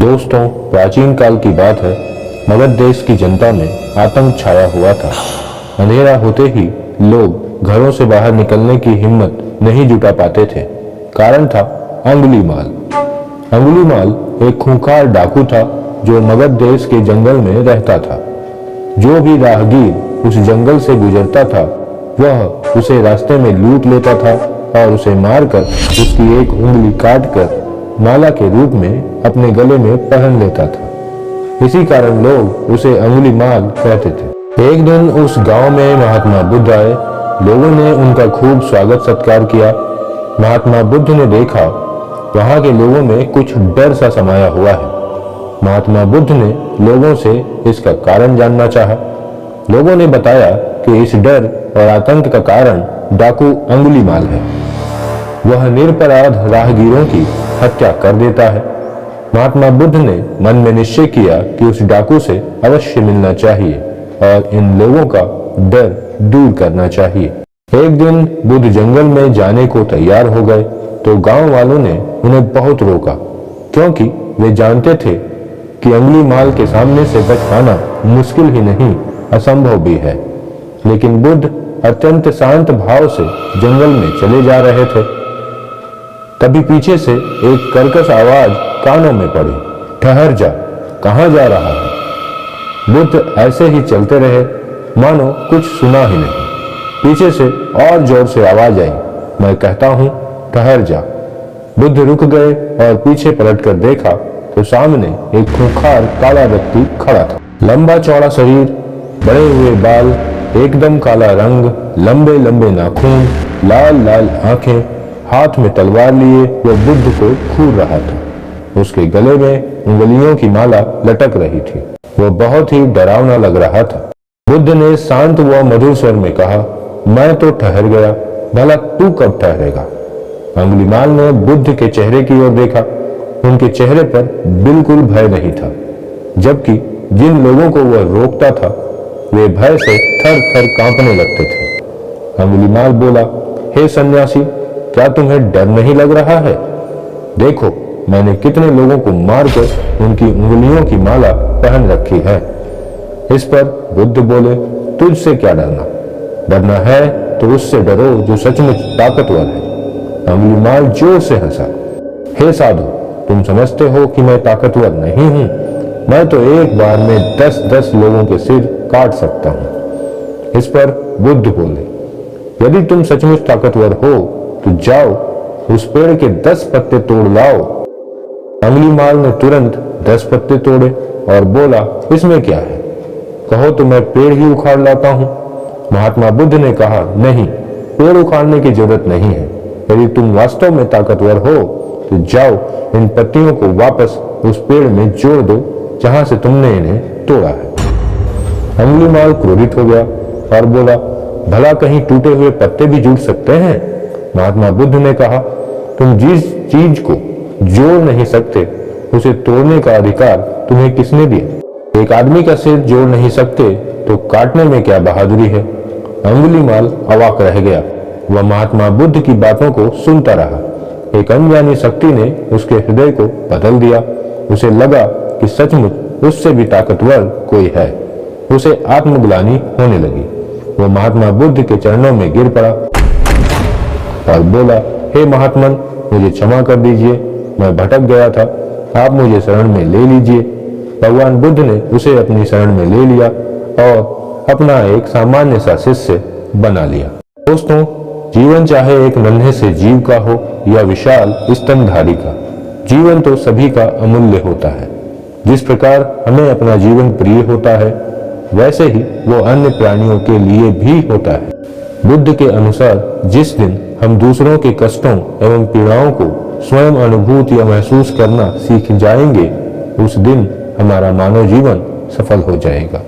दोस्तों, प्राचीन काल की बात है। मगध देश की जनता में आतंक छाया हुआ था। अंधेरा होते ही लोग घरों से बाहर निकलने की हिम्मत नहीं जुटा पाते थे। कारण था अंगुलीमाल। अंगुलीमाल एक खूंखार डाकू था जो मगध देश के जंगल में रहता था। जो भी राहगीर उस जंगल से गुजरता था वह उसे रास्ते में लूट लेता था और उसे मारकर उसकी एक उंगली काटकर माला के रूप में अपने गले में पहन लेता था। इसी कारण लोग उसे अंगुलीमाल कहते थे। एक दिन उस गांव में महात्मा बुद्ध आए। लोगों ने उनका खूब स्वागत सत्कार किया। महात्मा बुद्ध ने देखा वहां के लोगों में कुछ डर सा समाया हुआ है। महात्मा बुद्ध ने लोगों से इसका कारण जानना चाहा। लोगों ने बताया कि इस डर और आतंक का कारण डाकू अंगुलीमाल है। वह निरपराध राहगीरों की हत्या कर देता है। महात्मा बुद्ध ने मन में निश्चय किया कि उस डाकू से अवश्य मिलना चाहिए और इन लोगों का डर दूर करना चाहिए। एक दिन बुद्ध जंगल में जाने को तैयार हो गए तो गांव वालों ने उन्हें बहुत रोका, क्योंकि वे जानते थे कि अंगुलीमाल के सामने से बच पाना मुश्किल ही नहीं असंभव भी है। लेकिन बुद्ध अत्यंत शांत भाव से जंगल में चले जा रहे थे। तभी पीछे से एक कर्कश आवाज कानों में पड़ी, ठहर जा, कहां जा रहा है। बुद्ध ऐसे ही चलते रहे मानो कुछ सुना ही नहीं। पीछे से और जोर से आवाज आई, मैं कहता हूं ठहर जा। बुद्ध रुक गए और पीछे पलटकर देखा तो सामने एक खूंखार काला व्यक्ति खड़ा था। लंबा चौड़ा शरीर, बड़े हुए बाल, एकदम काला रंग, लंबे लंबे नाखून, लाल लाल आंखें, हाथ में तलवार लिए वह बुद्ध को घूर रहा था। उसके गले में उंगलियों की माला लटक रही थी। वह बहुत ही डरावना लग रहा था। बुद्ध ने शांत व मधुर स्वर में कहा, मैं तो ठहर गया, भला तू कब ठहरेगा। अंगुलीमाल ने बुद्ध के चेहरे की ओर देखा। उनके चेहरे पर बिल्कुल भय नहीं था, जबकि जिन लोगों को वह रोकता था वे भय से थर थर कांपने लगते थे। अंगुलीमाल बोला, हे सन्यासी, क्या तुम्हें डर नहीं लग रहा है? देखो, मैंने कितने लोगों को मारकर उनकी उंगलियों की माला पहन रखी है। इस पर बुद्ध बोले, तुझसे क्या डरना? डरना है तो उससे डरो जो सचमुच ताकतवर है। अंगुलीमाल जोर से हंसा, हे साधु, तुम समझते हो कि मैं ताकतवर नहीं हूं? मैं तो एक बार में 10-10 लोगों के सिर काट सकता हूं। इस पर बुद्ध बोले, यदि तुम सचमुच ताकतवर हो तो जाओ उस पेड़ के 10 पत्ते तोड़ लाओ। अंगुलीमाल ने तुरंत 10 पत्ते तोड़े और बोला, इसमें क्या है, कहो तो मैं पेड़ ही उखाड़ लाता हूं। महात्मा बुद्ध ने कहा, नहीं, पेड़ उखाड़ने की जरूरत नहीं है। यदि तुम वास्तव में ताकतवर हो तो जाओ इन पत्तियों को वापस उस पेड़ में जोड़ दो जहां से तुमने इन्हें तोड़ा है। अंगुलीमाल क्रोधित हो गया और बोला, भला कहीं टूटे हुए पत्ते भी जुड़ सकते हैं? महात्मा बुद्ध ने कहा, तुम जिस चीज को जोड़ नहीं सकते उसे तोड़ने का अधिकार तुम्हें किसने दिया? एक आदमी का सिर जोड़ नहीं सकते तो काटने में क्या बहादुरी है? अंगुलीमाल अवाक रह गया। वह महात्मा बुद्ध की बातों को सुनता रहा। एक अनजानी शक्ति ने उसके हृदय को बदल दिया। उसे लगा कि सचमुच उससे भी ताकतवर कोई है। उसे आत्मग्लानि होने लगी। वह महात्मा बुद्ध के चरणों में गिर पड़ा और बोला, हे महात्मन, मुझे क्षमा कर दीजिए, मैं भटक गया था, आप मुझे शरण में ले लीजिए। भगवान बुद्ध ने उसे अपनी शरण में ले लिया और अपना एक सामान्य सा शिष्य बना लिया। दोस्तों, जीवन चाहे एक नन्हे से जीव का हो या विशाल स्तनधारी का, जीवन तो सभी का अमूल्य होता है। जिस प्रकार हमें अपना जीवन प्रिय होता है, वैसे ही वो अन्य प्राणियों के लिए भी होता है। बुद्ध के अनुसार जिस दिन हम दूसरों के कष्टों एवं पीड़ाओं को स्वयं अनुभूत या महसूस करना सीख जाएंगे, उस दिन हमारा मानव जीवन सफल हो जाएगा।